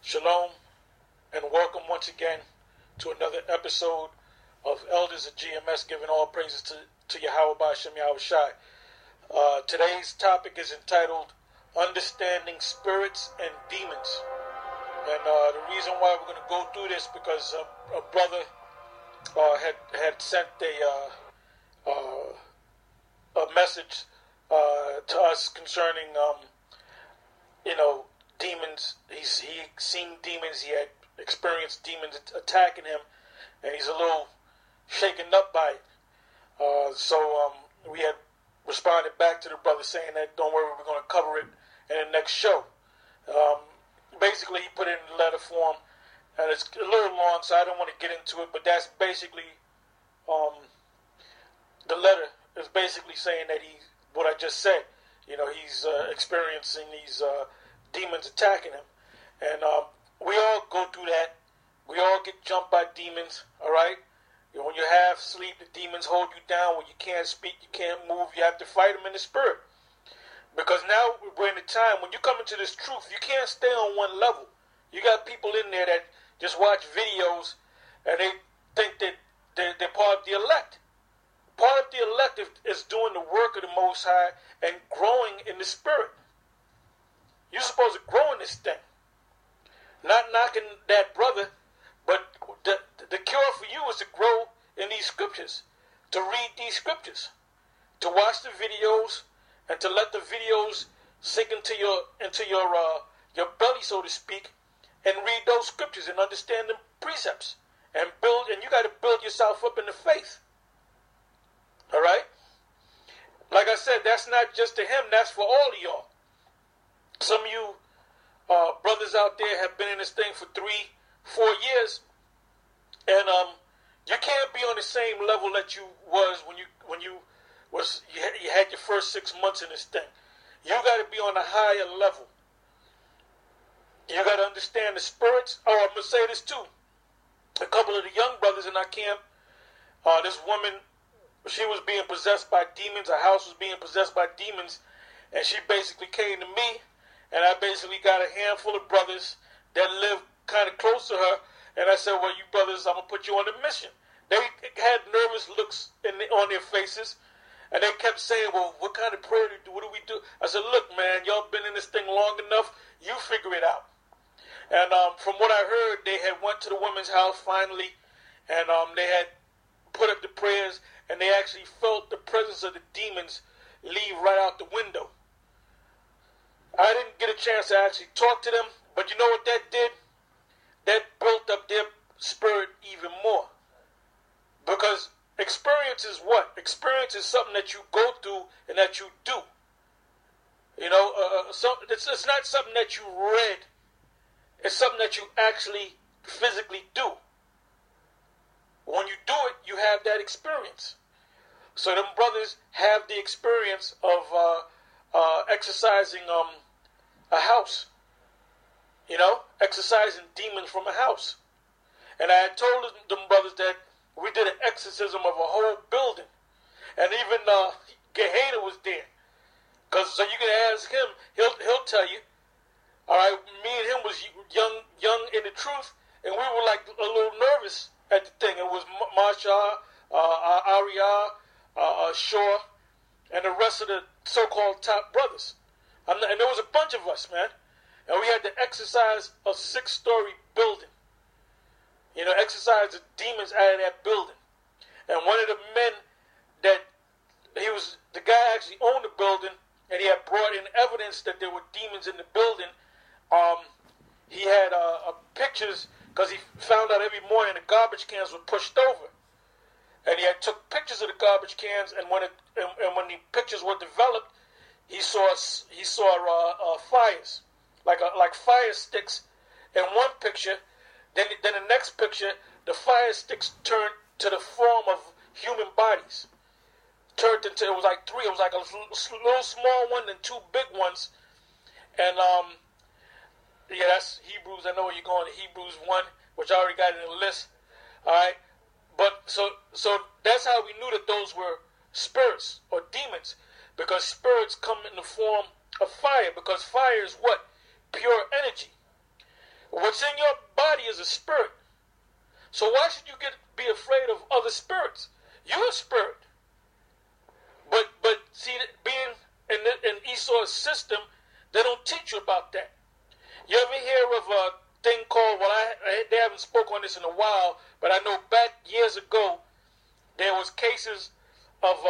Shalom and welcome once again to another episode of Elders of GMS, giving all praises to Yahweh B'Shem Yahweh Shai. Today's topic is entitled Understanding Spirits and Demons. And the reason why we're going to go through this because a brother had sent a message to us concerning demons. He seen demons. He had experienced demons attacking him, and he's a little shaken up by it. So we had responded back to the brother saying that don't worry, we're going to cover it in the next show. Basically, he put it in letter form, and it's a little long, so I don't want to get into it. But that's basically the letter is basically saying that what I just said. He's experiencing these demons attacking him, and we all go through that. We all get jumped by demons. All right. When you have sleep, the demons hold you down. When you can't speak, you can't move. You have to fight them in the spirit. Because now we're in a time when you come into this truth, you can't stay on one level. You got people in there that just watch videos and they think that they're part of the elect. Part of the elect is doing the work of the Most High and growing in the spirit. You're supposed to grow in this thing. Not knocking that brother, but the cure for you is to grow in these scriptures, to read these scriptures, to watch the videos, and to let the videos sink into your belly, so to speak, and read those scriptures and understand the precepts and build. And you got to build yourself up in the faith. All right. Like I said, that's not just to him. That's for all of y'all. Some of you brothers out there have been in this thing for 3-4 years, and you can't be on the same level that you was when you had your first 6 months in this thing. You got to be on a higher level. You got to understand the spirits. Oh, I'm gonna say this too. A couple of the young brothers in our camp, this woman, she was being possessed by demons. Her house was being possessed by demons, and she basically came to me. And I basically got a handful of brothers that live kind of close to her. And I said, well, you brothers, I'm going to put you on a mission. They had nervous looks on their faces. And they kept saying, well, what kind of prayer do we do? What do we do? I said, look, man, y'all been in this thing long enough. You figure it out. And from what I heard, they had went to the woman's house finally. And they had put up the prayers. And they actually felt the presence of the demons leave right out the window. I didn't get a chance to actually talk to them, but you know what that did? That built up their spirit even more. Because experience is what? Experience is something that you go through and that you do. It's not something that you read. It's something that you actually physically do. When you do it, you have that experience. So them brothers have the experience of exercising a house, exercising demons from a house. And I had told them brothers that we did an exorcism of a whole building, and even Gehenna was there. So you can ask him, he'll tell you. All right, me and him was young in the truth, and we were like a little nervous at the thing. It was Marsha, Arya, Shaw, and the rest of the so-called top brothers. And there was a bunch of us, man. And we had to exercise a 6-story building. Exercise the demons out of that building. And one of the men the guy actually owned the building, and he had brought in evidence that there were demons in the building. He had pictures, because he found out every morning the garbage cans were pushed over. And he had took pictures of the garbage cans, and when the pictures were developed, he saw fires, like fire sticks in one picture. Then the next picture, the fire sticks turned to the form of human bodies. Turned into, it was like 3. It was like a little small one and 2 big ones. And that's Hebrews. I know where you're going. Hebrews 1, which I already got in the list. All right. But so that's how we knew that those were spirits or demons, because spirits come in the form of fire, because fire is what? Pure energy. What's a spirit. So why should you be afraid of other spirits? You're a spirit. But see, being in Esau's system, they don't teach you about that. You ever hear of a thing called, they haven't spoken on this in a while, but I know back years ago, there was cases of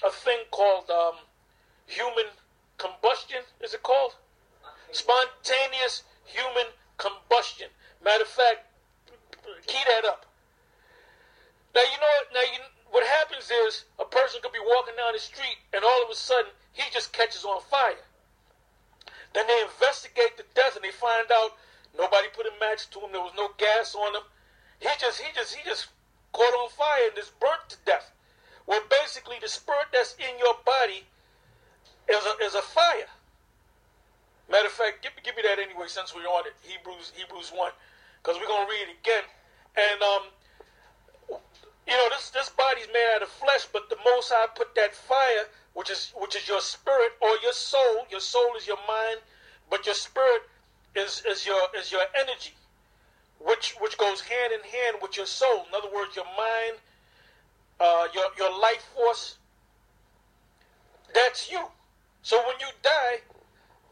a thing called human combustion, is it called? Spontaneous human combustion. Matter of fact, key that up. Now, you know what? What happens is a person could be walking down the street and all of a sudden he just catches on fire. Then they investigate the death and they find out nobody put a match to him. There was no gas on him. He just caught on fire and just burnt to death. Well, basically, the spirit that's in your body is a fire. Matter of fact, give me that anyway since we're on it. Hebrews 1, because we're gonna read it again. And this body's made out of flesh, but the Most High put that fire, which is your spirit or your soul. Your soul is your mind, but your spirit is your energy, which goes hand in hand with your soul. In other words, your mind, your life force. That's you. So when you die,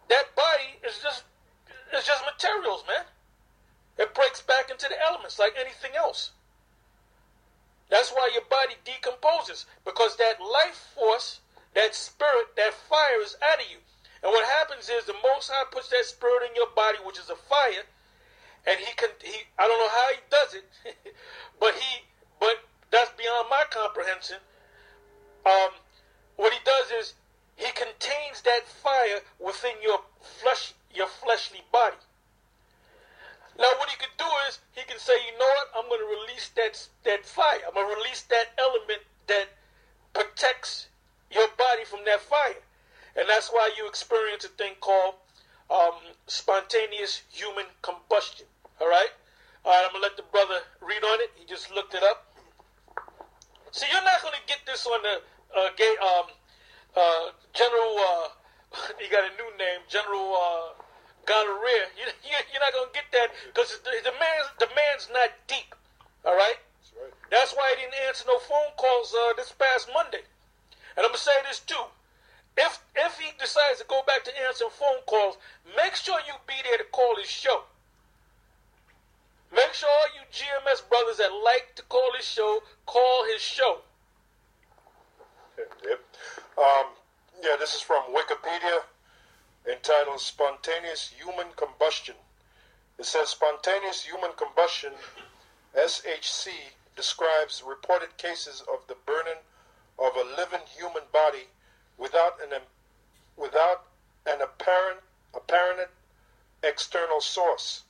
that body is just materials, man. It breaks back into the elements like anything else. That's why your body decomposes, because that life force, that spirit, that fire is out of you. And what happens is the Most High puts that spirit in your body, which is a fire, and he I don't know how he does it, but that's beyond my comprehension. What he does is he contains that fire within your fleshly body. Now, what he can do is he can say, you know what? I'm going to release that fire. I'm going to release that element that protects your body from that fire. And that's why you experience a thing called spontaneous human combustion. All right? All right, I'm going to let the brother read on it. He just looked it up. See, you're not going to get this on the General, he got a new name, General Gonorrhea. You're not going to get that because the man's not deep. All right? That's right. That's why he didn't answer no phone calls this past Monday. And I'm going to say this too. If he decides to go back to answering phone calls, make sure you be there to call his show. Make sure all you GMS brothers that like to call his show, call his show. Yep. This is from Wikipedia, entitled Spontaneous Human Combustion. It says spontaneous human combustion, SHC, describes reported cases of the burning of a living human body without an apparent external source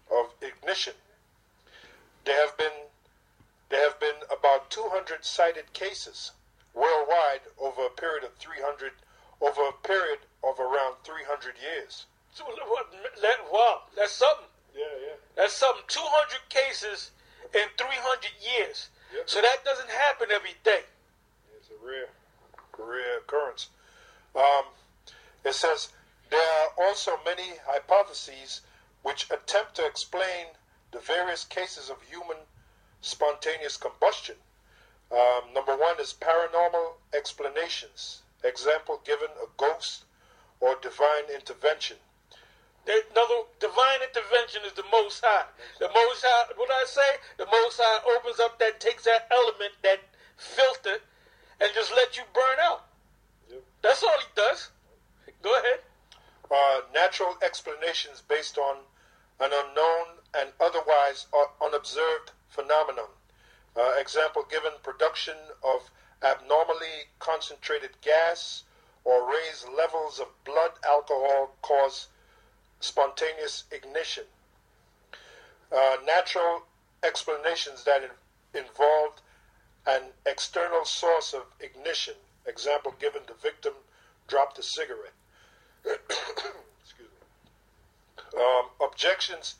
of ignition. There have been about 200 cited cases worldwide over a period of around 300 years. Wow, that's something. Yeah. That's something. 200 cases in 300 years. Yep. So that doesn't happen every day. It's a rare occurrence. It says there are also many hypotheses which attempt to explain the various cases of human spontaneous combustion. Number one is paranormal explanations. Example given, a ghost or divine intervention. Another divine intervention is the Most High. The Most High, what I say? The Most High opens up takes that element, that filter, and just let you burn out. Yep. That's all he does. Go ahead. Natural explanations based on an unknown and otherwise unobserved phenomenon. Example given, production of abnormally concentrated gas or raised levels of blood alcohol cause spontaneous ignition. Natural explanations that involved an external source of ignition. Example given, the victim dropped a cigarette. Excuse me. Objections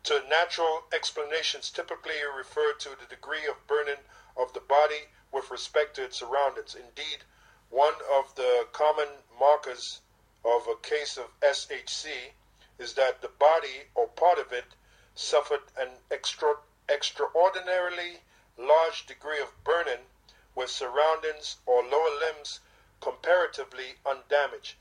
to natural explanations typically refer to the degree of burning of the body with respect to its surroundings. Indeed, one of the common markers of a case of SHC is that the body or part of it suffered an extraordinarily large degree of burning with surroundings or lower limbs comparatively undamaged.